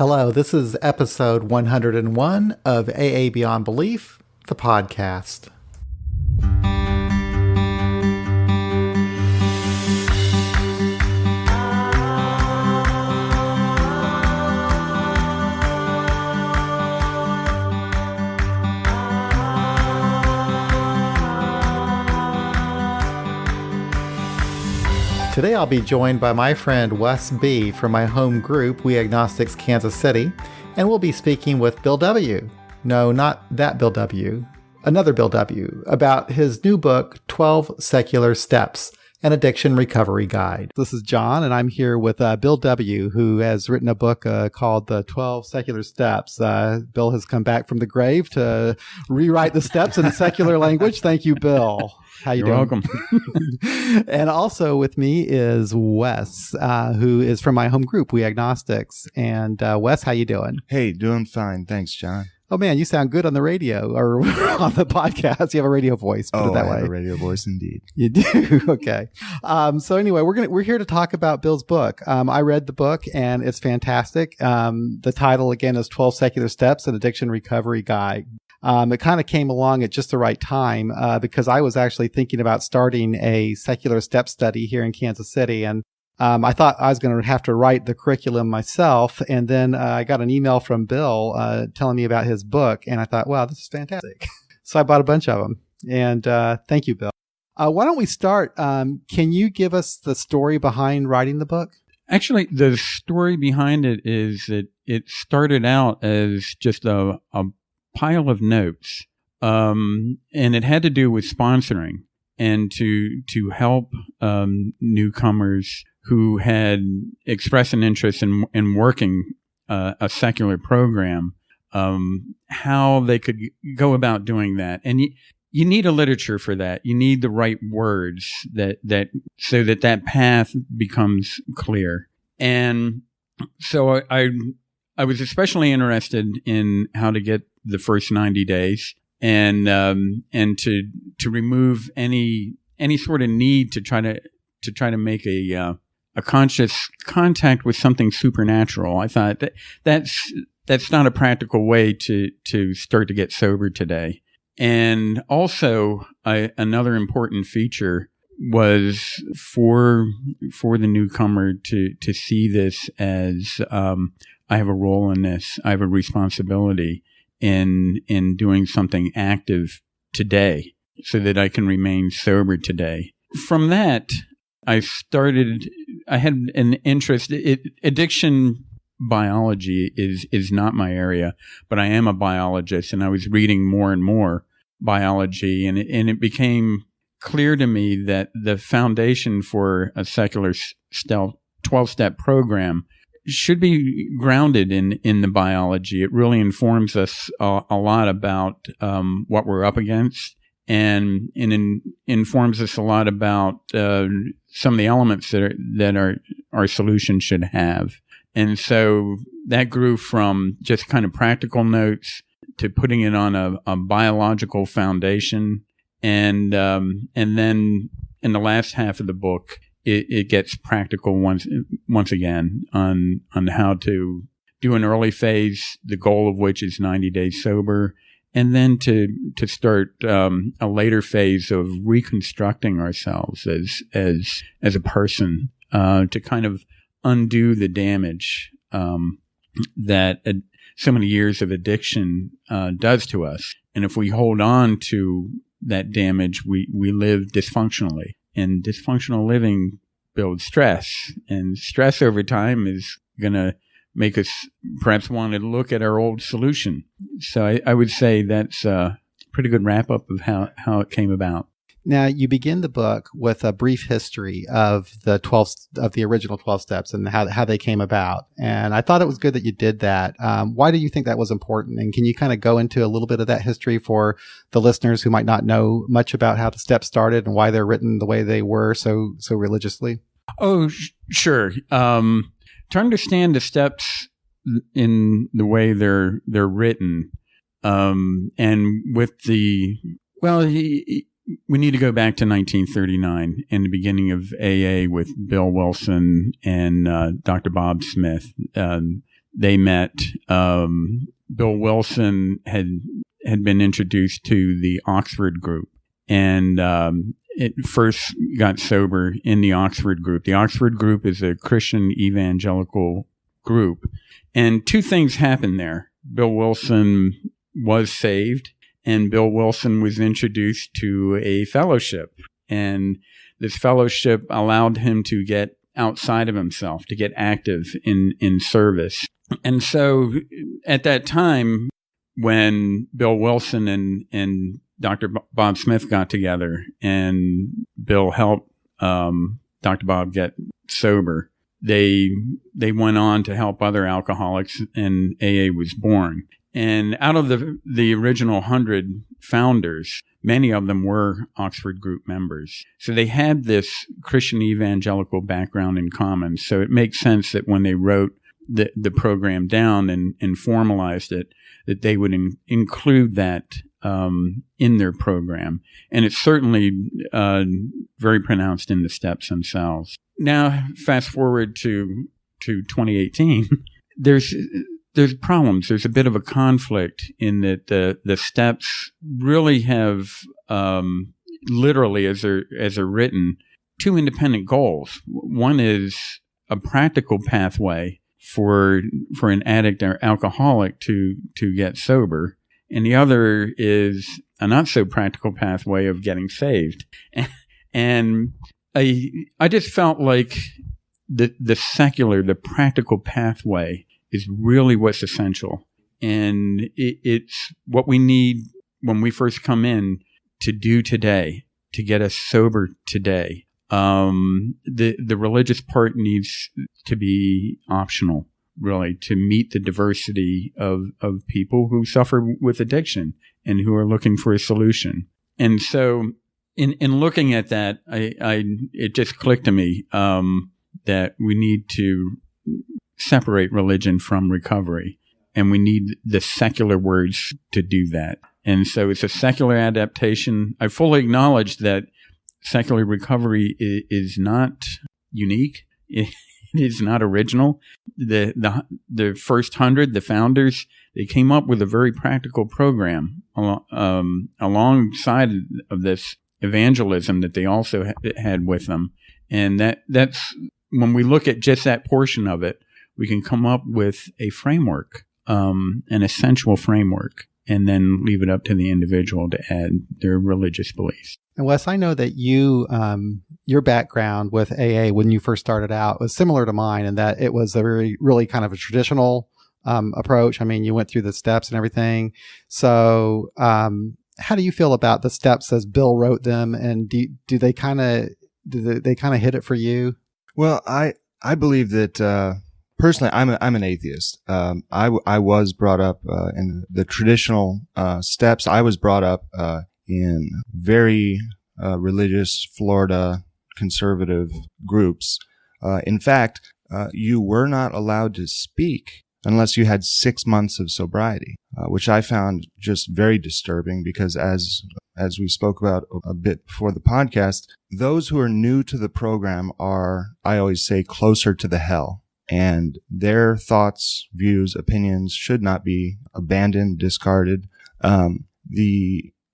Hello, this is episode 101 of AA Beyond Belief, the podcast. Today I'll be joined by my friend Wes B. from my home group, We Agnostics Kansas City, and we'll be speaking with Bill W. No, not that Bill W. Another Bill W. about his new book, 12 Secular Steps, an Addiction Recovery Guide. This is John, and I'm here with Bill W., who has written a book called The 12 Secular Steps. Bill has come back from the grave to rewrite the steps in secular language. Thank you, Bill. How you You're doing? welcome. And also with me is Wes, who is from my home group, We Agnostics. And Wes, how you doing? Hey, doing fine. Thanks, John. Oh, man, you sound good on the radio or on the podcast. You have a radio voice. Put it that I way. have a radio voice indeed. You do? Okay. So anyway, we're here to talk about Bill's book. I read the book and it's fantastic. The title again is 12 Secular Steps, an Addiction Recovery Guide. It kind of came along at just the right time because I was actually thinking about starting a secular step study here in Kansas City. And I thought I was going to have to write the curriculum myself. And then I got an email from Bill telling me about his book. And I thought, wow, this is fantastic. So I bought a bunch of them. And thank you, Bill. Why don't we start? Can you give us the story behind writing the book? Actually, the story behind it is that it started out as just a pile of notes, and it had to do with sponsoring and to help newcomers who had expressed an interest in working a secular program, how they could go about doing that. And you need a literature for that. You need the right words so that path becomes clear. And so I was especially interested in how to get the first 90 days and to remove any sort of need to try to make a conscious contact with something supernatural. I thought that's not a practical way to start to get sober today. And also another important feature was for the newcomer to see this as I have a role in this. I have a responsibility in doing something active today so that I can remain sober today. From that, I had an interest. Addiction biology is not my area, but I am a biologist, and I was reading more and more biology, and it became clear to me that the foundation for a secular 12-step program should be grounded in the biology. It really informs us a lot about what we're up against, and informs us a lot about some of the elements that our solution should have. And so that grew from just kind of practical notes to putting it on a biological foundation, and then in the last half of the book, it gets practical once again on how to do an early phase, the goal of which is 90 days sober, and then to start a later phase of reconstructing ourselves as a person, to kind of undo the damage that so many years of addiction does to us. And if we hold on to that damage, we live dysfunctionally. And dysfunctional living builds stress. And stress over time is going to make us perhaps want to look at our old solution. So I would say that's a pretty good wrap-up of how it came about. Now, you begin the book with a brief history of the original 12 steps and how they came about. And I thought it was good that you did that. Why do you think that was important? And can you kind of go into a little bit of that history for the listeners who might not know much about how the steps started and why they're written the way they were so religiously? Oh, sure. To understand the steps in the way they're written, and with we need to go back to 1939 and the beginning of AA with Bill Wilson and Dr. Bob Smith. they met. Bill Wilson had been introduced to the Oxford group, and it first got sober in the Oxford group. The Oxford group is a Christian evangelical group, and two things happened there. Bill Wilson was saved, and Bill Wilson was introduced to a fellowship, and this fellowship allowed him to get outside of himself, to get active in service. And so at that time, when Bill Wilson and Dr. Bob Smith got together and Bill helped Dr. Bob get sober, they went on to help other alcoholics, and AA was born. And out of the original 100 founders, many of them were Oxford group members. So they had this Christian evangelical background in common. So it makes sense that when they wrote the program down and formalized it, that they would include that in their program. And it's certainly very pronounced in the steps themselves. Now, fast forward to 2018, there's problems. There's a bit of a conflict in that the steps really have literally, as they're written, two independent goals. One is a practical pathway for an addict or alcoholic to get sober, and the other is a not so practical pathway of getting saved. And I just felt like the practical pathway is really what's essential, and it's what we need when we first come in to do today to get us sober today. The religious part needs to be optional, really, to meet the diversity of people who suffer with addiction and who are looking for a solution. And so in looking at that, it just clicked to me that we need to separate religion from recovery, and we need the secular words to do that. And so it's a secular adaptation. I fully acknowledge that secular recovery is not unique. It is not original. The first 100, the founders, they came up with a very practical program alongside of this evangelism that they also had with them. And that's when we look at just that portion of it, we can come up with a framework, an essential framework, and then leave it up to the individual to add their religious beliefs. And Wes, I know that your background with AA when you first started out was similar to mine in that it was a really kind of a traditional approach. I mean, you went through the steps and everything. So how do you feel about the steps as Bill wrote them? And do they kind of hit it for you? Well, I believe that personally, I'm an atheist. I was brought up in the traditional steps. I was brought up in very religious Florida conservative groups. In fact, you were not allowed to speak unless you had 6 months of sobriety, which I found just very disturbing because as we spoke about a bit before the podcast, those who are new to the program are, I always say, closer to the hell. And their thoughts, views, opinions should not be abandoned, discarded.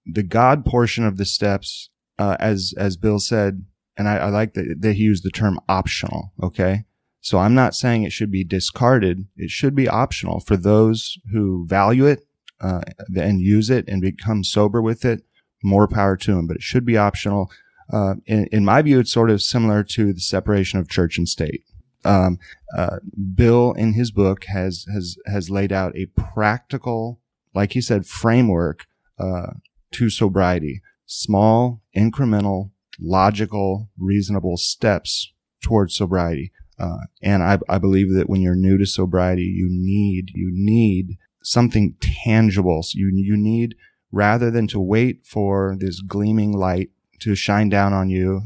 The God portion of the steps, as Bill said, and I like that he used the term optional, okay? So I'm not saying it should be discarded. It should be optional for those who value it and use it and become sober with it. More power to them, but it should be optional. In my view, it's sort of similar to the separation of church and state. Bill, in his book, has laid out a practical, like he said, framework to sobriety. Small, incremental, logical, reasonable steps towards sobriety. And I believe that when you're new to sobriety, you need something tangible. So you need, rather than to wait for this gleaming light to shine down on you,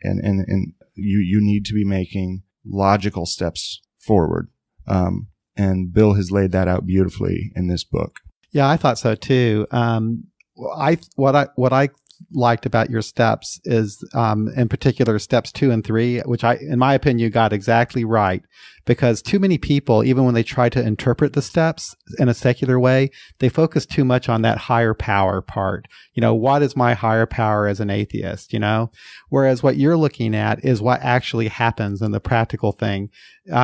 and you need to be making logical steps forward. And Bill has laid that out beautifully in this book. Yeah, I thought so too. What I liked about your steps is, in particular, steps 2 and 3, which in my opinion, you got exactly right, because too many people, even when they try to interpret the steps in a secular way, they focus too much on that higher power part. What is my higher power as an atheist, Whereas what you're looking at is what actually happens in the practical thing.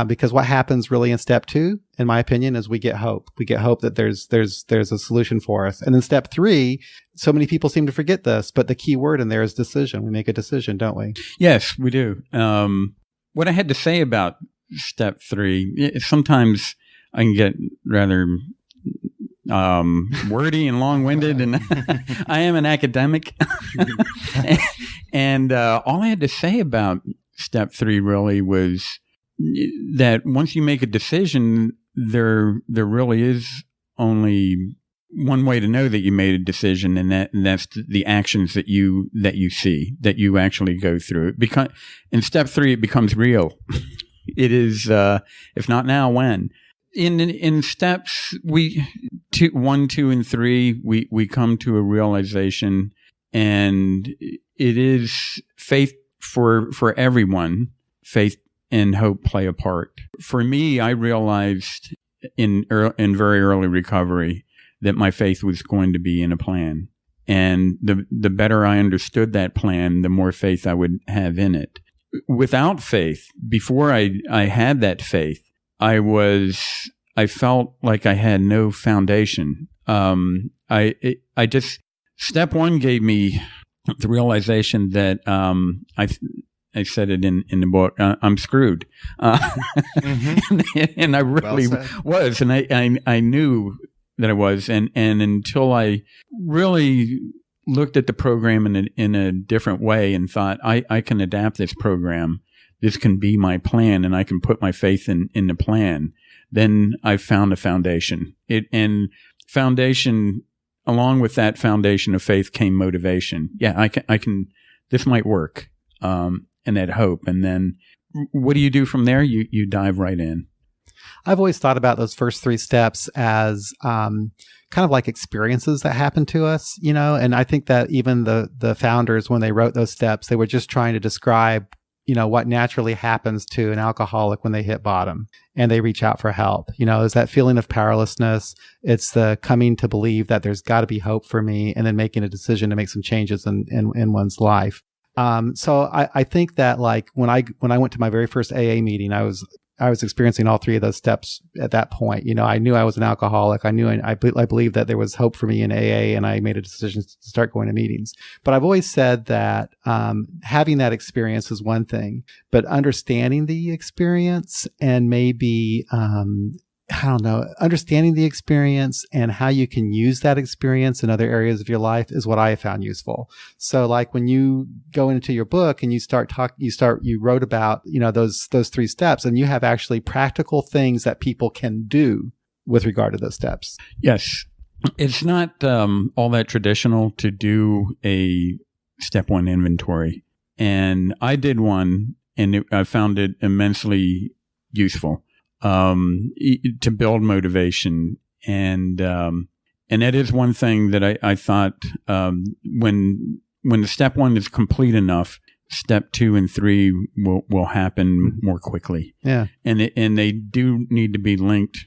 Because what happens really in step 2, in my opinion, is we get hope. We get hope that there's a solution for us. And then step 3, so many people seem to forget this, but the key word in there is decision. We make a decision, don't we? Yes, we do. What I had to say about step 3, sometimes I can get rather wordy and long-winded, and I am an academic. And all I had to say about step 3 really was that once you make a decision, there really is only one way to know that you made a decision, and that's the actions that you see, that you actually go through. In step 3, it becomes real. It is, if not now, when? In steps 1, 2, and 3, we come to a realization, and it is faith for everyone. Faith and hope play a part. For me, I realized in very early recovery that my faith was going to be in a plan. And the better I understood that plan, the more faith I would have in it. Without faith, before I had that faith, I felt like I had no foundation. Step 1 gave me the realization that I said it in the book. I'm screwed, and I really was, and I knew that I was, and until I really looked at the program in a different way and thought I can adapt this program. This can be my plan, and I can put my faith in the plan. Then I found a foundation. Along with that foundation of faith came motivation. Yeah, I can. This might work. And that hope. And then what do you do from there? You dive right in. I've always thought about those first 3 steps as kind of like experiences that happen to us, and I think that even the founders, when they wrote those steps, they were just trying to describe, what naturally happens to an alcoholic when they hit bottom and they reach out for help. Is that feeling of powerlessness. It's the coming to believe that there's got to be hope for me, and then making a decision to make some changes in one's life. So I think that like when I went to my very first AA meeting, I was experiencing all 3 of those steps at that point. I knew I was an alcoholic. I knew I believed that there was hope for me in AA, and I made a decision to start going to meetings. But I've always said that having that experience is one thing, but understanding the experience and maybe understanding the experience and how you can use that experience in other areas of your life is what I have found useful. So like when you go into your book and you wrote about, those 3 steps, and you have actually practical things that people can do with regard to those steps. Yes. It's not all that traditional to do a step 1 inventory. And I did one, and I found it immensely useful. To build motivation. And that is one thing that I thought, when the step 1 is complete enough, step 2 and 3 will happen more quickly. Yeah. And they do need to be linked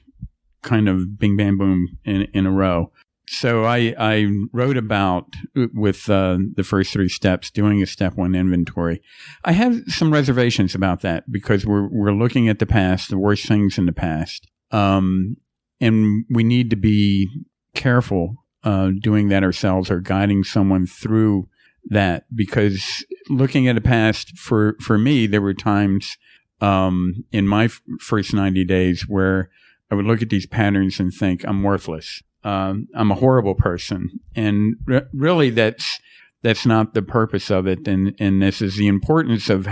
kind of bing, bam, boom in a row. So I wrote about, with the first 3 steps, doing a step 1 inventory. I have some reservations about that because we're looking at the past, the worst things in the past, and we need to be careful doing that ourselves or guiding someone through that, because looking at the past, for me, there were times in my first 90 days where I would look at these patterns and think, I'm worthless. I'm a horrible person. And really that's not the purpose of it. And this is the importance of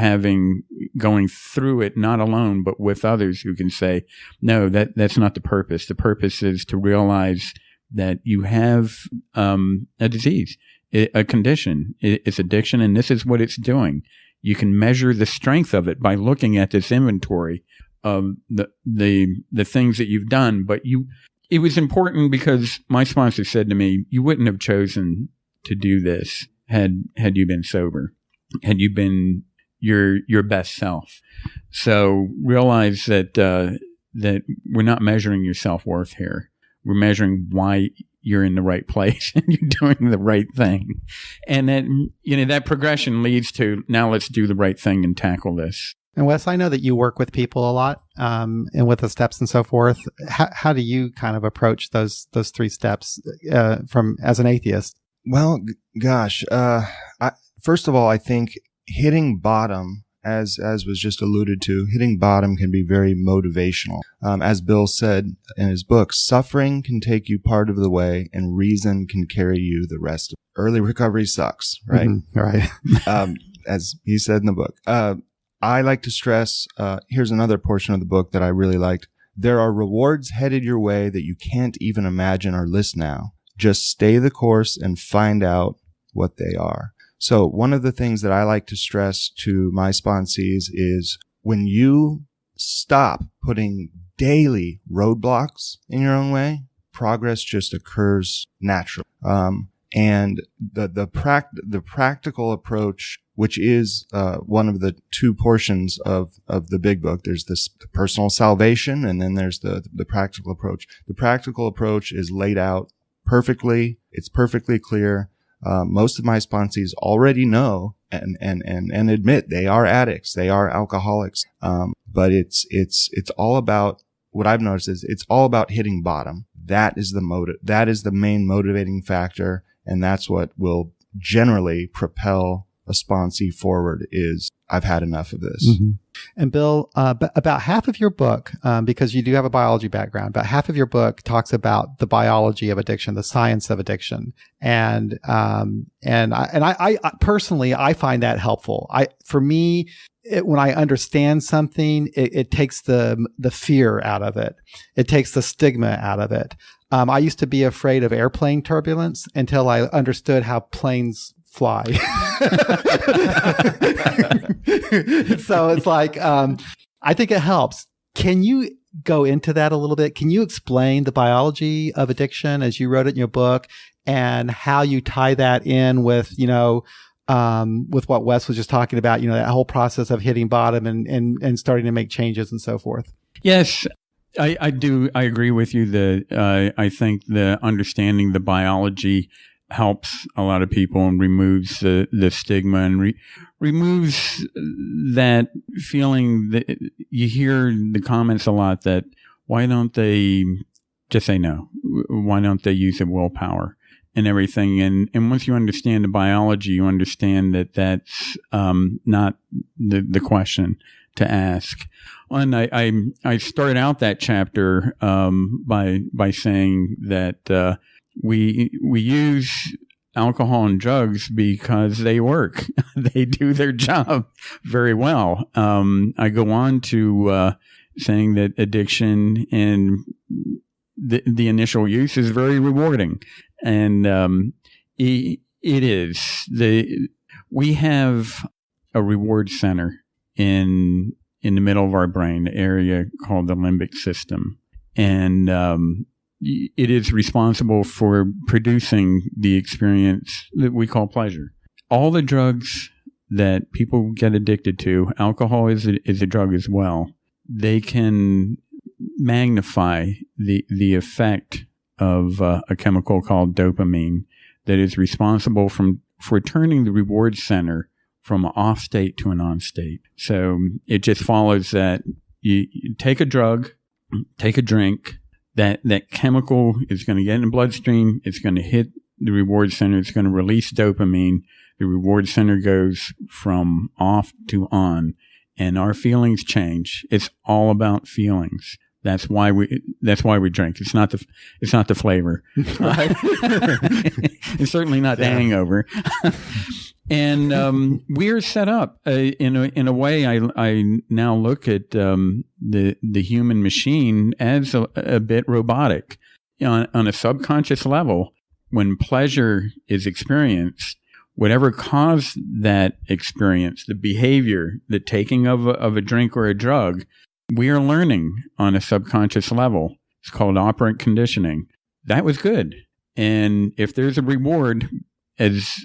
going through it, not alone, but with others who can say, no, that's not the purpose. The purpose is to realize that you have a disease, a condition. It's addiction, and this is what it's doing. You can measure the strength of it by looking at this inventory of the things that you've done. But it was important because my sponsor said to me, you wouldn't have chosen to do this had you been sober. Had you been your best self. So realize that that we're not measuring your self-worth here. We're measuring why you're in the right place and you're doing the right thing. And then, that progression leads to, now let's do the right thing and tackle this. And Wes, I know that you work with people a lot, and with the steps and so forth. How do you kind of approach those 3 steps from as an atheist? Well, gosh, first of all, I think hitting bottom, as was just alluded to, hitting bottom can be very motivational. As Bill said in his book, suffering can take you part of the way and reason can carry you the rest. Early recovery sucks, right? Mm-hmm, right. As he said in the book. I like to stress, here's another portion of the book that I really liked. There are rewards headed your way that you can't even imagine or list now. Just stay the course and find out what they are. So one of the things that I like to stress to my sponsees is when you stop putting daily roadblocks in your own way, progress just occurs naturally. And the practical approach, which is one of the 2 portions of the big book. There's the personal salvation, and then there's the practical approach. The practical approach is laid out perfectly. It's perfectly clear. Most of my sponsees already know and admit they are addicts, they are alcoholics. But it's all about, what I've noticed is it's all about hitting bottom. That is the main motivating factor, and that's what will generally propel a sponsee forward. Is I've had enough of this. Mm-hmm. And Bill, about half of your book, because you do have a biology background, about half of your book talks about the biology of addiction, the science of addiction, and I personally, I find that helpful. For me, when I understand something, it takes the fear out of it. It takes the stigma out of it. I used to be afraid of airplane turbulence until I understood how planes fly. So it's like, I think it helps. Can you go into that a little bit? Can you explain the biology of addiction as you wrote it in your book, and how you tie that in with, with what Wes was just talking about, that whole process of hitting bottom and starting to make changes and so forth? Yes, I do. I agree with you that I think the understanding the biology helps a lot of people and removes the stigma and removes that feeling that you hear the comments a lot that why don't they just say no? Why don't they use their willpower and everything? And once you understand the biology, you understand that that's not the question to ask. And I started out that chapter by saying that we use alcohol and drugs because they work. They do their job very well. I go on to saying that addiction and the initial use is very rewarding, and it is. We have a reward center in the middle of our brain, the area called the limbic system, and it is responsible for producing the experience that we call pleasure. All the drugs that people get addicted to, alcohol is a drug as well. They can magnify the effect of a chemical called dopamine that is responsible for turning the reward center from an off state to an on state. So it just follows that you take a drug, take a drink, that chemical is going to get in the bloodstream. It's going to hit the reward center. It's going to release dopamine. The reward center goes from off to on, and our feelings change. It's all about feelings. That's why we drink. It's not the flavor. It's certainly not the hangover. And we're set up in a way. I now look at the human machine as a bit robotic on a subconscious level. When pleasure is experienced, whatever caused that experience, the behavior, the taking of a drink or a drug, we are learning on a subconscious level. It's called operant conditioning. That was good, and if there's a reward, as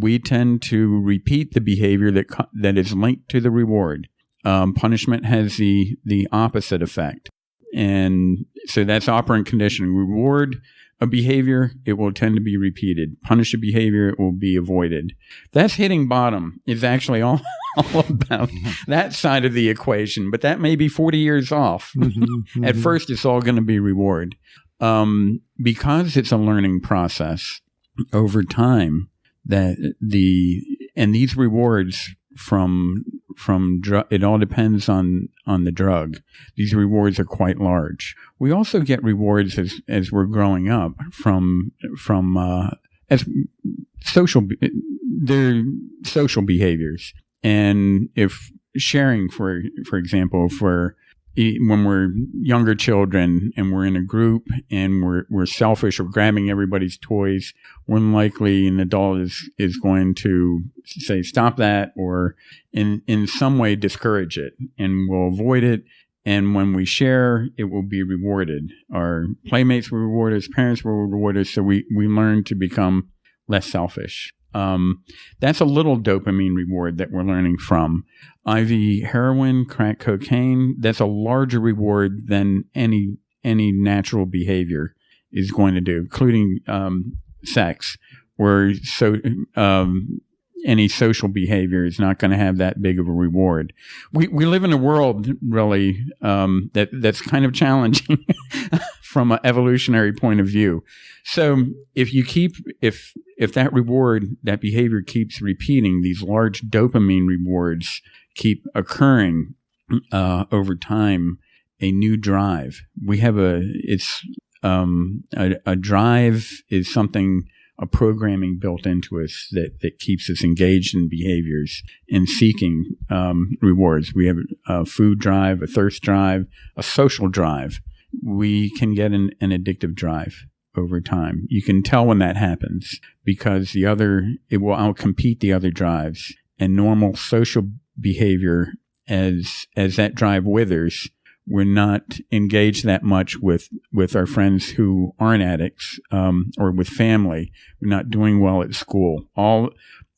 we tend to repeat the behavior that is linked to the reward. Punishment has the opposite effect. And so that's operant conditioning. Reward a behavior, it will tend to be repeated. Punish a behavior, it will be avoided. That's hitting bottom is actually all about that side of the equation, but that may be 40 years off. At first, it's all going to be reward. Because it's a learning process over time, and these rewards from drug, it all depends on the drug. These rewards are quite large. We also get rewards as we're growing up from as their social behaviors. And if sharing, for example, when we're younger children and we're in a group and we're selfish or grabbing everybody's toys, more than likely an adult is going to say, stop that, or in some way discourage it, and we'll avoid it. And when we share, it will be rewarded. Our playmates will reward us, parents will reward us, so we learn to become less selfish. That's a little dopamine reward that we're learning from. IV heroin, crack cocaine, that's a larger reward than any natural behavior is going to do, including sex, where any social behavior is not going to have that big of a reward. We live in a world really that's kind of challenging from an evolutionary point of view. So if that reward, that behavior keeps repeating, these large dopamine rewards keep occurring over time, a new drive. We have a drive is something, a programming built into us that keeps us engaged in behaviors and seeking rewards. We have a food drive, a thirst drive, a social drive. We can get an addictive drive over time. You can tell when that happens because it will outcompete the other drives, and normal social behavior as that drive withers. We're not engaged that much with our friends who aren't addicts, or with family. We're not doing well at school. All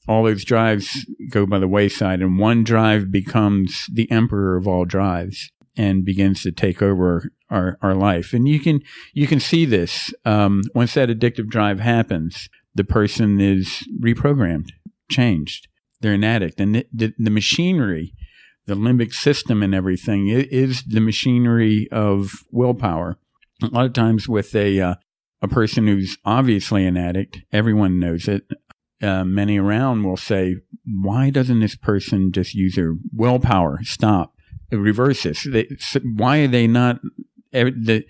those drives go by the wayside, and one drive becomes the emperor of all drives and begins to take over our life. And you can see this once that addictive drive happens, the person is reprogrammed, changed. They're an addict, and the machinery, the limbic system and everything is the machinery of willpower. A lot of times with a person who's obviously an addict, everyone knows it. Many around will say, why doesn't this person just use their willpower? Stop. Reverse this. Why are they not? The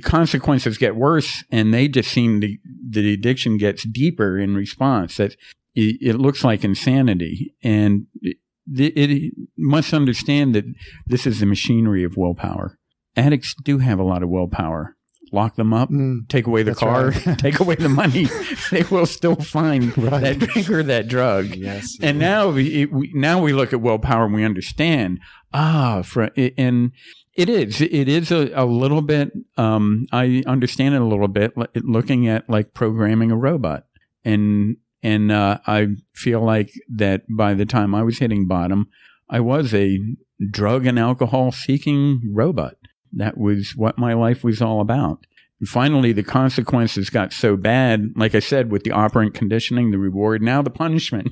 consequences get worse, and they just seem the addiction gets deeper in response. That it looks like insanity, and it must understand that this is the machinery of willpower. Addicts do have a lot of willpower. Lock them up, take away the car, right. Take away the money. They will still find that drink or that drug. Yes. And now we look at willpower and we understand. And it is a little bit. I understand it a little bit. Looking at like programming a robot, and I feel like that by the time I was hitting bottom, I was a drug and alcohol seeking robot. That was what my life was all about. And finally, the consequences got so bad, like I said, with the operant conditioning, the reward, now the punishment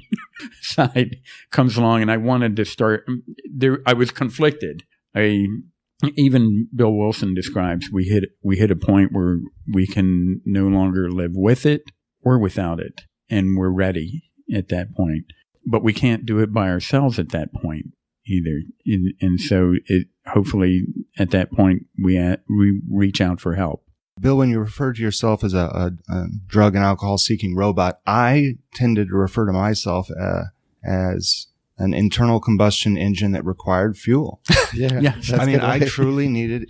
side comes along, and I wanted to start there. I was conflicted. Even Bill Wilson describes we hit a point where we can no longer live with it or without it, and we're ready at that point. But we can't do it by ourselves at that point either. And so hopefully at that point we reach out for help. Bill, when you refer to yourself as a drug and alcohol seeking robot, I tended to refer to myself as an internal combustion engine that required fuel. Yeah. I mean, I truly needed,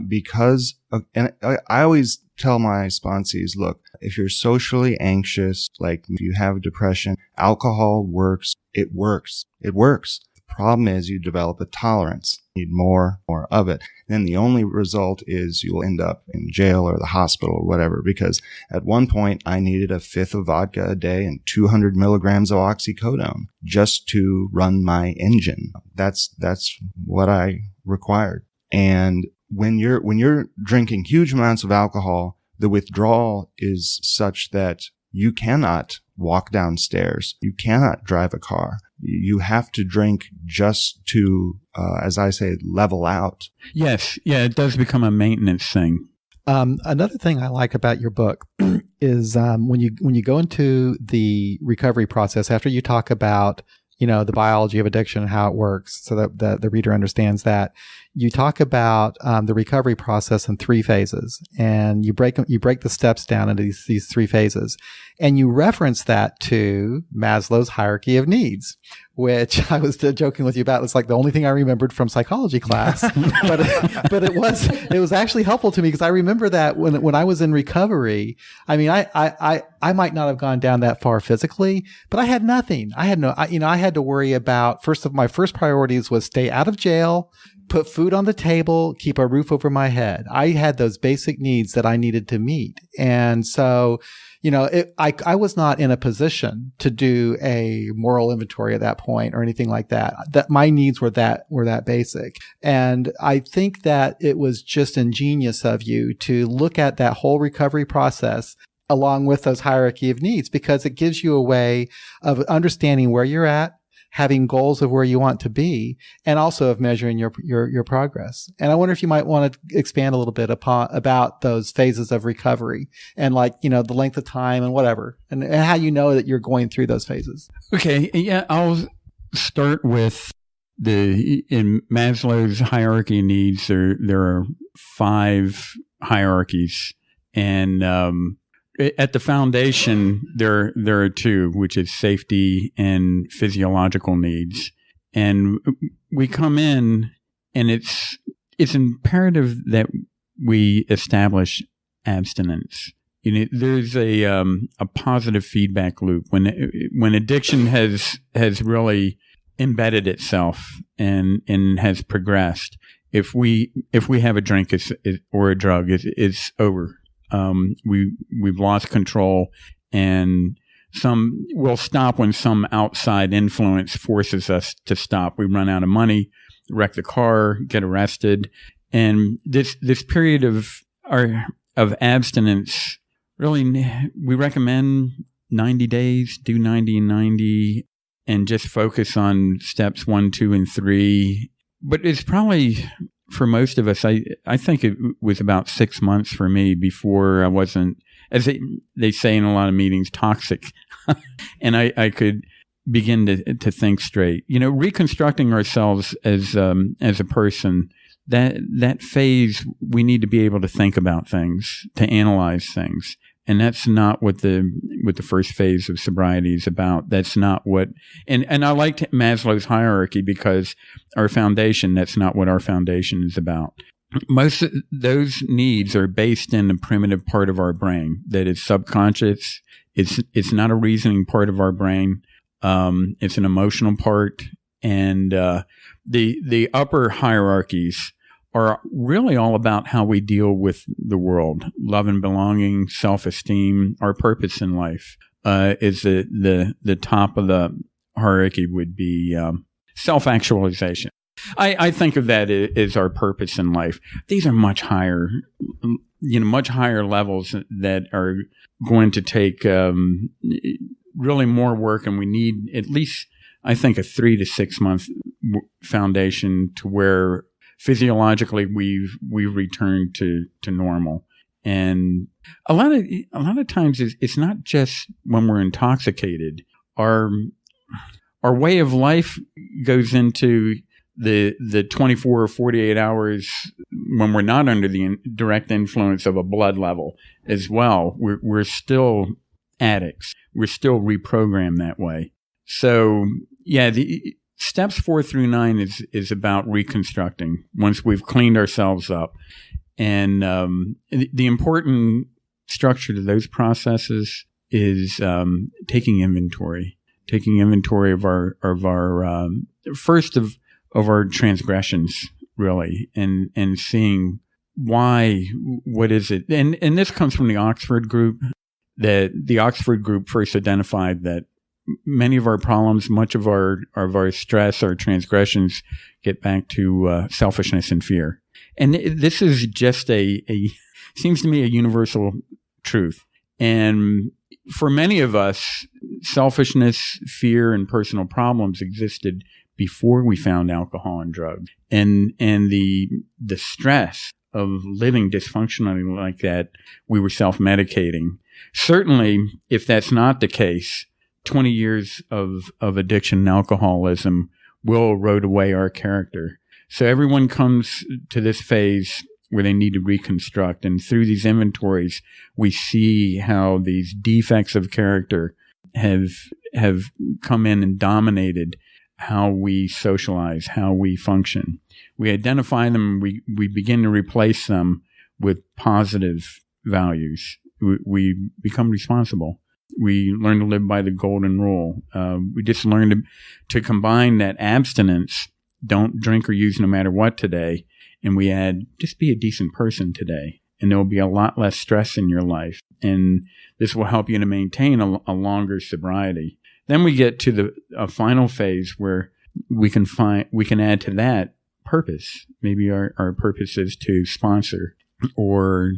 because of, and I always tell my sponsees, look, if you're socially anxious, like if you have depression, alcohol works. It works. The Problem is you develop a tolerance, you need more of it. Then the only result is you'll end up in jail or the hospital or whatever, because at one point I needed a fifth of vodka a day and 200 milligrams of oxycodone just to run my engine. That's what I required. And when you're drinking huge amounts of alcohol, the withdrawal is such that you cannot walk downstairs. You cannot drive a car. You have to drink just to, as I say, level out. Yes. Yeah, it does become a maintenance thing. Another thing I like about your book is when you go into the recovery process, after you talk about, the biology of addiction and how it works so that the reader understands that, you talk about the recovery process in 3 phases, and you break the steps down into these 3 phases, and you reference that to Maslow's hierarchy of needs, which I was joking with you about. It's like the only thing I remembered from psychology class, but it was actually helpful to me, because I remember that when I was in recovery. I mean, I might not have gone down that far physically, but I had nothing. I had to worry about, my first priorities was stay out of jail, put food on the table, keep a roof over my head. I had those basic needs that I needed to meet. And so, I was not in a position to do a moral inventory at that point or anything like that. That my needs were that basic. And I think that it was just ingenious of you to look at that whole recovery process along with those hierarchy of needs, because it gives you a way of understanding where you're at, having goals of where you want to be, and also of measuring your progress. And I wonder if you might want to expand a little bit about those phases of recovery and the length of time and whatever, and how you know that you're going through those phases. Okay. Yeah. I'll start with in Maslow's hierarchy of needs, there are 5 hierarchies, and, at the foundation, there are 2, which is safety and physiological needs. And we come in, and it's imperative that we establish abstinence. There's a positive feedback loop when addiction has really embedded itself and has progressed. If we have a drink or a drug, it's over. We've lost control, and we'll stop when some outside influence forces us to stop. We run out of money, wreck the car, get arrested. And this period of abstinence, really, we recommend 90 days, do 90 and 90, and just focus on steps 1, 2, and 3. But it's probably, for most of us, I think it was about 6 months for me before I wasn't, as they say in a lot of meetings, toxic. And I could begin to think straight. Reconstructing ourselves as a person, that phase, we need to be able to think about things, to analyze things. And that's not what the first phase of sobriety is about. That's not what, and I liked Maslow's hierarchy because that's not what our foundation is about. Most of those needs are based in the primitive part of our brain that is subconscious. It's not a reasoning part of our brain. It's an emotional part. And, the upper hierarchies are really all about how we deal with the world. Love and belonging, self-esteem, our purpose in life, is the top of the hierarchy would be, self-actualization. I think of that as our purpose in life. These are much higher levels that are going to take, really more work, and we need at least, I think, a 3 to 6 month foundation to where physiologically we've returned to normal. And a lot of times it's not just when we're intoxicated. Our way of life goes into the 24 or 48 hours when we're not under the direct influence of a blood level as well. We're still addicts. We're still reprogrammed that way. So yeah, the steps 4 through 9 is about reconstructing once we've cleaned ourselves up. And the important structure to those processes is taking inventory. taking inventory of our first of our transgressions, really, and seeing why, what is it? And this comes from the Oxford group, that the Oxford group first identified that many of our problems, much of our stress, our transgressions get back to selfishness and fear. And this is just seems to me a universal truth. And for many of us, selfishness, fear, and personal problems existed before we found alcohol and drugs. And the stress of living dysfunctionally like that, we were self-medicating. Certainly, if that's not the case, 20 years of addiction and alcoholism will erode away our character. So everyone comes to this phase where they need to reconstruct. And through these inventories, we see how these defects of character have come in and dominated how we socialize, how we function. We identify them, we begin to replace them with positive values. We become responsible. We learn to live by the golden rule. We just learn to combine that abstinence, don't drink or use no matter what today, and we add, just be a decent person today, and there will be a lot less stress in your life. And this will help you to maintain a longer sobriety. Then we get to a final phase where we can add to that purpose. Maybe our purpose is to sponsor, or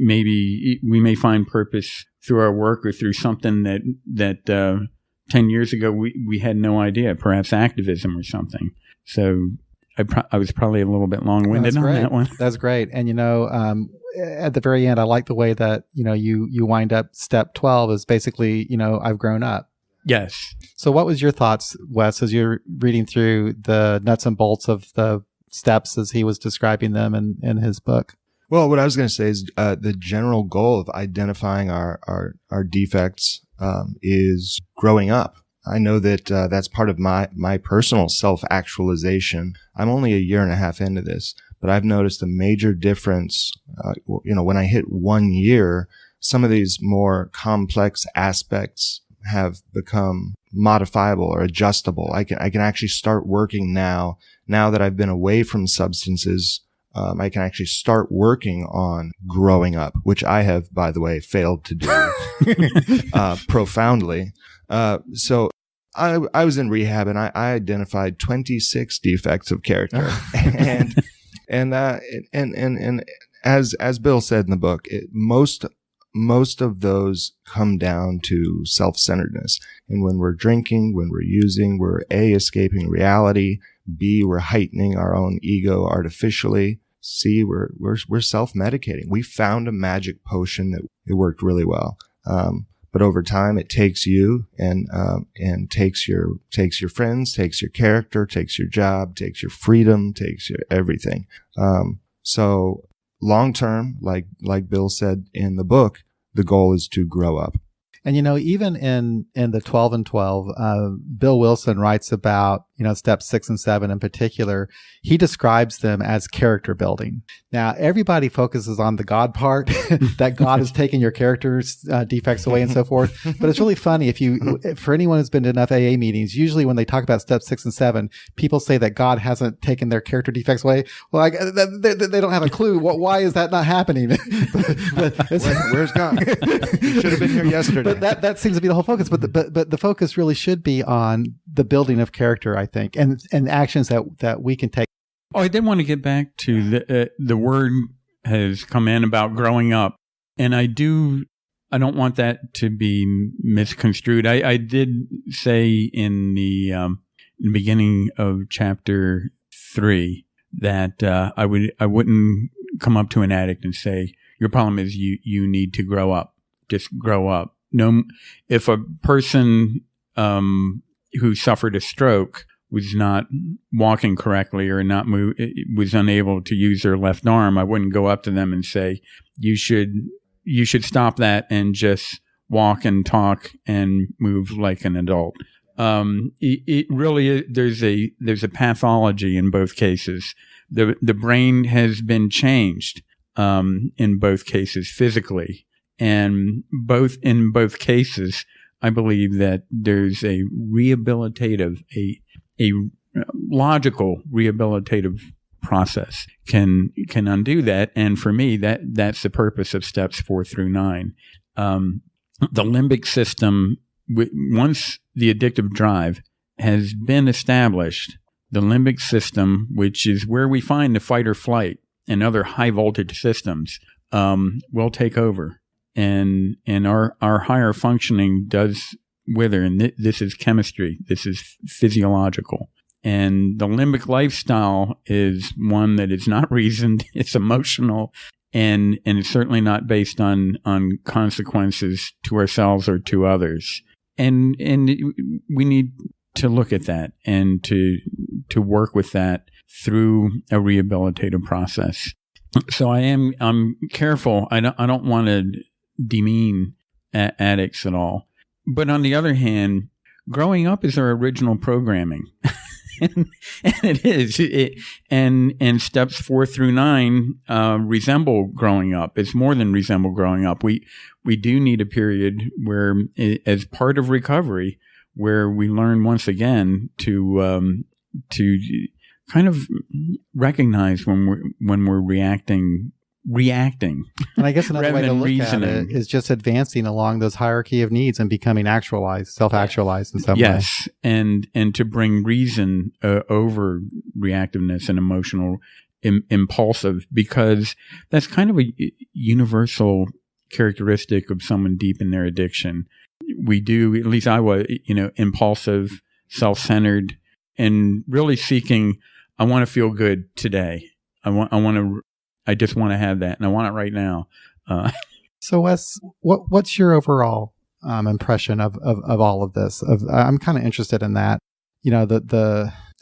maybe we may find purpose through our work or through something that 10 years ago we had no idea, perhaps activism or something. So I was probably a little bit long-winded on that one. That's great. And, at the very end, I like the way that, you wind up step 12 is basically, I've grown up. Yes. So what was your thoughts, Wes, as you're reading through the nuts and bolts of the steps as he was describing them in his book? Well, what I was going to say is the general goal of identifying our defects is growing up. I know that that's part of my personal self-actualization. I'm only a year and a half into this, but I've noticed a major difference. When I hit 1 year, some of these more complex aspects have become modifiable or adjustable. I can actually start working now that I've been away from substances. I can actually start working on growing up, which I have, by the way, failed to do profoundly. So I was in rehab and I identified 26 defects of character, and as Bill said in the book, most of those come down to self-centeredness. And when we're drinking, when we're using, we're A, escaping reality, B, we're heightening our own ego artificially, C, we're self-medicating. We found a magic potion that it worked really well. But over time, it takes you and takes your friends, takes your character, takes your job, takes your freedom, takes your everything. So long term, like Bill said in the book, the goal is to grow up. And, even in the 12 and 12, Bill Wilson writes about, steps 6 and 7 in particular. He describes them as character building. Now, everybody focuses on the God part, that God has taken your character's defects away and so forth. But it's really funny for anyone who's been to enough AA meetings, usually when they talk about steps 6 and 7, people say that God hasn't taken their character defects away. Well, they don't have a clue. Why is that not happening? Where's God? He should have been here yesterday. But that seems to be the whole focus. But the focus really should be on the building of character, I think, and actions that we can take. Oh, I did want to get back to the word has come in about growing up, and I don't want that to be misconstrued. I did say in the beginning of chapter 3 that I wouldn't come up to an addict and say, your problem is you need to grow up. Just grow up. No, if a person who suffered a stroke was not walking correctly or was unable to use their left arm, I wouldn't go up to them and say, you should stop that and just walk and talk and move like an adult. It really, there's a pathology in both cases. The brain has been changed in both cases physically, and in both cases, I believe that there's a rehabilitative, a logical rehabilitative process can undo that. And for me, that's the purpose of steps 4 through 9. The limbic system, once the addictive drive has been established, the limbic system, which is where we find the fight or flight and other high voltage systems, will take over. And our higher functioning does wither. And this is chemistry. This is physiological. And the limbic lifestyle is one that is not reasoned. It's emotional. And it's certainly not based on consequences to ourselves or to others. And we need to look at that and to work with that through a rehabilitative process. So I'm careful. I don't want to demean addicts at all. But on the other hand, growing up is our original programming. and it is. And steps 4 through 9 resemble growing up. It's more than resemble growing up. We do need a period where, as part of recovery, where we learn once again to kind of recognize when we're reacting. And I guess another way to look at it is just advancing along those hierarchy of needs and becoming actualized, self-actualized in some way. Yes, and to bring reason over reactiveness and emotional impulsive, because that's kind of a universal characteristic of someone deep in their addiction. We do, at least I was, impulsive, self-centered, and really seeking, I want to feel good today. I just want to have that, and I want it right now. So, Wes, what's your overall impression of all of this? I'm kind of interested in that.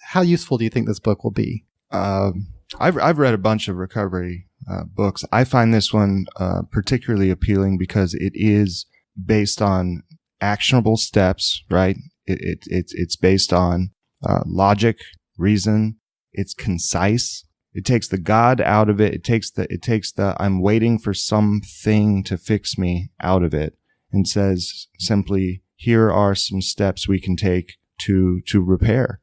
How useful do you think this book will be? I've read a bunch of recovery books. I find this one particularly appealing because it is based on actionable steps, right? It's based on logic, reason. It's concise. It takes the God out of it. It takes the I'm waiting for something to fix me out of it, and says simply, here are some steps we can take to repair.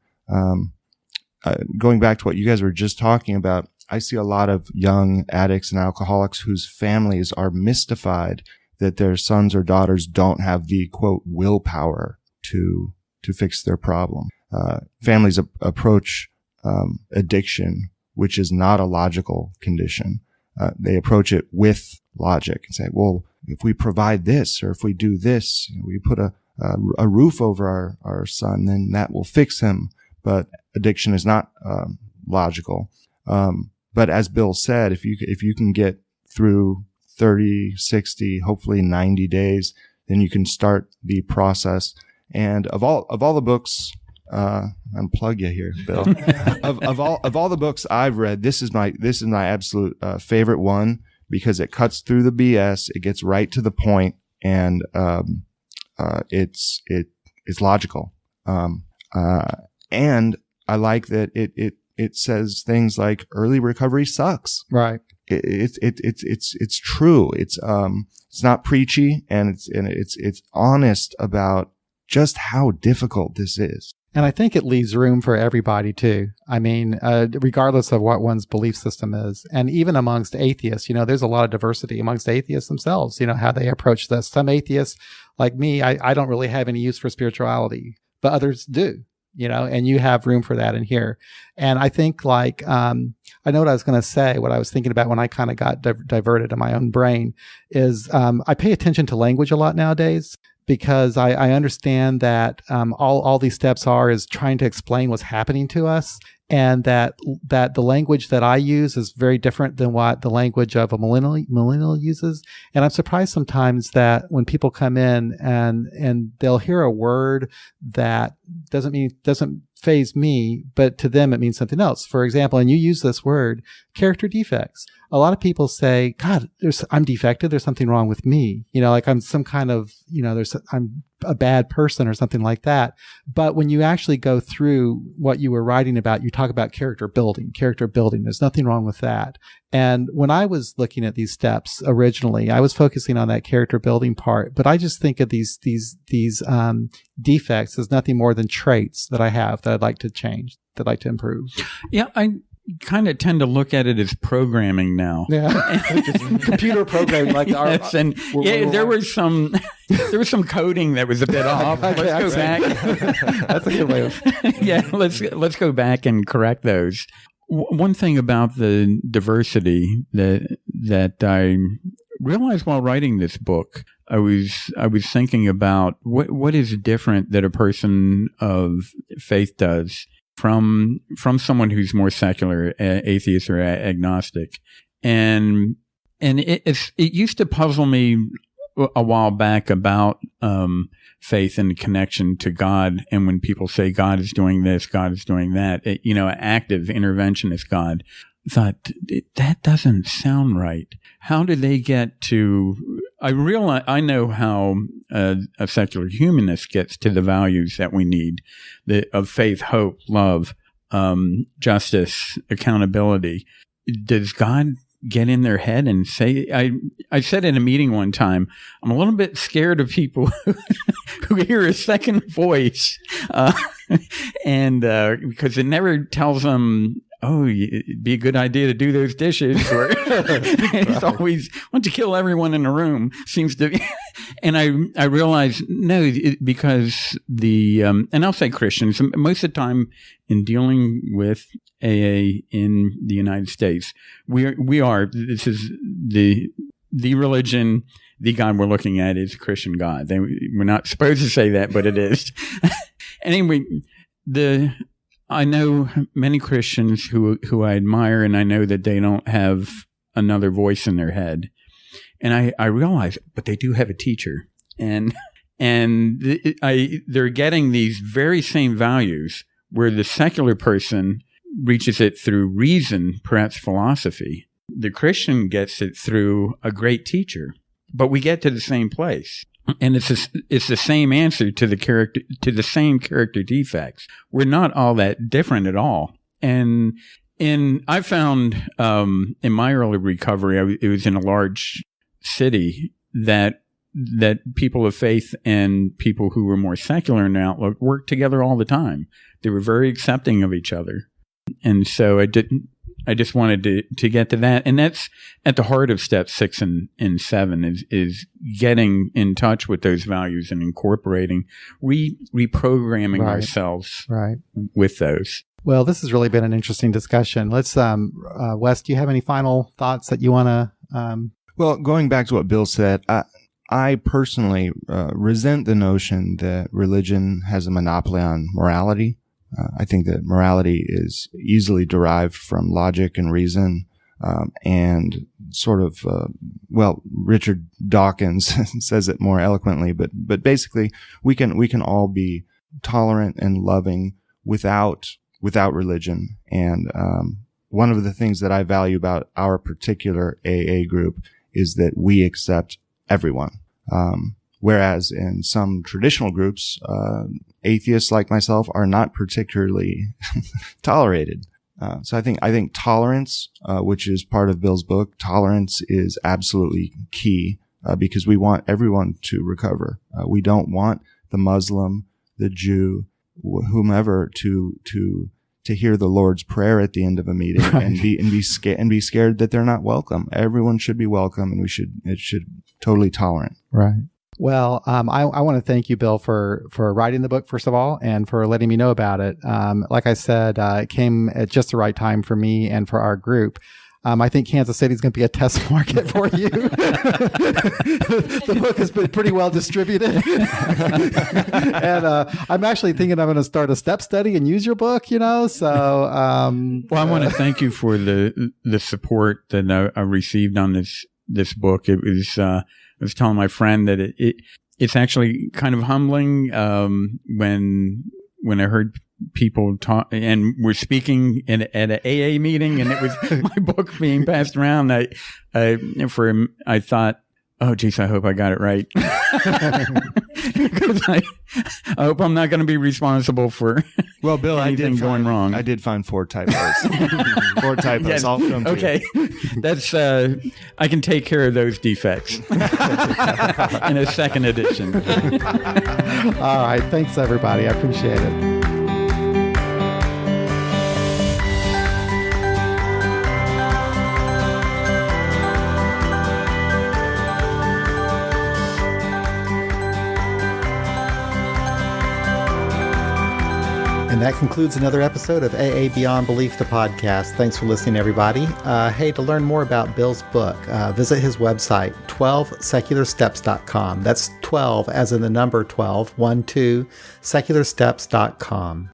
Going back to what you guys were just talking about, I see a lot of young addicts and alcoholics whose families are mystified that their sons or daughters don't have the, quote, willpower to fix their problem. Families approach addiction, which is not a logical condition. They approach it with logic and say, well, if we provide this, or if we do this, we put a roof over our son, then that will fix him. But addiction is not logical. But as Bill said, if you can get through 30, 60, hopefully 90 days, then you can start the process. And of all the books, unplug you here, Bill. of all the books I've read, this is my absolute favorite one, because it cuts through the BS. It gets right to the point, and it's logical. And I like that it says things like early recovery sucks. Right. It's true. It's not preachy, and it's honest about just how difficult this is. And I think it leaves room for everybody too. I mean, regardless of what one's belief system is. And even amongst atheists, there's a lot of diversity amongst atheists themselves, how they approach this. Some atheists, like me, I don't really have any use for spirituality, but others do, and you have room for that in here. And I think I know what I was going to say, what I was thinking about when I kind of got diverted in my own brain is I pay attention to language a lot nowadays, because I understand that all these steps is trying to explain what's happening to us, and that the language that I use is very different than what the language of a millennial uses. And I'm surprised sometimes that when people come in and they'll hear a word that doesn't faze me, but to them it means something else. For example, and you use this word, character defects. a lot of people say, God, I'm defective. There's something wrong with me. Like I'm some kind of, I'm a bad person or something like that. But when you actually go through what you were writing about, you talk about character building. There's nothing wrong with that. And when I was looking at these steps originally, I was focusing on that character building part, but I just think of these defects as nothing more than traits that I have that I'd like to change, that I'd like to improve. Yeah, I kind of tend to look at it as programming now. Yeah, computer programming, like yes, and there was some coding that was a bit off. Let's go back. That's a good way of. Yeah, let's go back and correct those. One thing about the diversity that I realized while writing this book, I was thinking about what is different that a person of faith does from someone who's more secular, atheist or agnostic, and it used to puzzle me a while back about faith and connection to God, and when people say God is doing this, God is doing that, active interventionist God, I thought that doesn't sound right. How do they get to? I know how a secular humanist gets to the values that we need, of faith, hope, love, justice, accountability. Does God get in their head and say? I said in a meeting one time, I'm a little bit scared of people who hear a second voice, and because it never tells them, oh, it'd be a good idea to do those dishes. Or it's always want to kill everyone in the room, seems to be. And I realized, no, because and I'll say Christians, most of the time in dealing with AA in the United States, this is the religion, the God we're looking at is a Christian God. We're not supposed to say that, but it is. Anyway, I know many Christians who I admire, and I know that they don't have another voice in their head. And I realize, but they do have a teacher, and they're getting these very same values, where the secular person reaches it through reason, perhaps philosophy. The Christian gets it through a great teacher, but we get to the same place. And it's the same answer to the same character defects. We're not all that different at all. And I found in my early recovery, it was in a large city that people of faith and people who were more secular in their outlook worked together all the time. They were very accepting of each other. And so I just wanted to get to that. And that's at the heart of step 6 and 7 is getting in touch with those values and incorporating, reprogramming ourselves with those. Well, this has really been an interesting discussion. Let's, Wes, do you have any final thoughts that you want to? Well, going back to what Bill said, I personally resent the notion that religion has a monopoly on morality. I think that morality is easily derived from logic and reason, and sort of, Richard Dawkins says it more eloquently, but basically we can all be tolerant and loving without religion. And one of the things that I value about our particular AA group is that we accept everyone. Whereas in some traditional groups, atheists like myself are not particularly tolerated. So I think tolerance, which is part of Bill's book, tolerance is absolutely key, because we want everyone to recover. We don't want the Muslim, the Jew, whomever to hear the Lord's Prayer at the end of a meeting and be scared that they're not welcome. Everyone should be welcome, and it should totally tolerant. Right. Well, I want to thank you, Bill, for writing the book, first of all, and for letting me know about it. Like I said, it came at just the right time for me and for our group. I think Kansas City is going to be a test market for you. The book has been pretty well distributed. And I'm actually thinking I'm going to start a step study and use your book, so. Well, I want to thank you for the support that I received on this book. It was, I was telling my friend that it's actually kind of humbling when I heard people talk, and we're speaking at an AA meeting, and it was my book being passed around. I thought, oh, geez, I hope I got it right. Because I hope I'm not going to be responsible for Bill, anything going wrong. I did find 4 typos. 4 typos. Yes. I'll come to Okay. That's, I can take care of those defects in a second edition. All right. Thanks, everybody. I appreciate it. And that concludes another episode of AA Beyond Belief, the podcast. Thanks for listening, everybody. Hey, to learn more about Bill's book, visit his website, 12secularsteps.com. That's 12 as in the number 12, 12, secularsteps.com.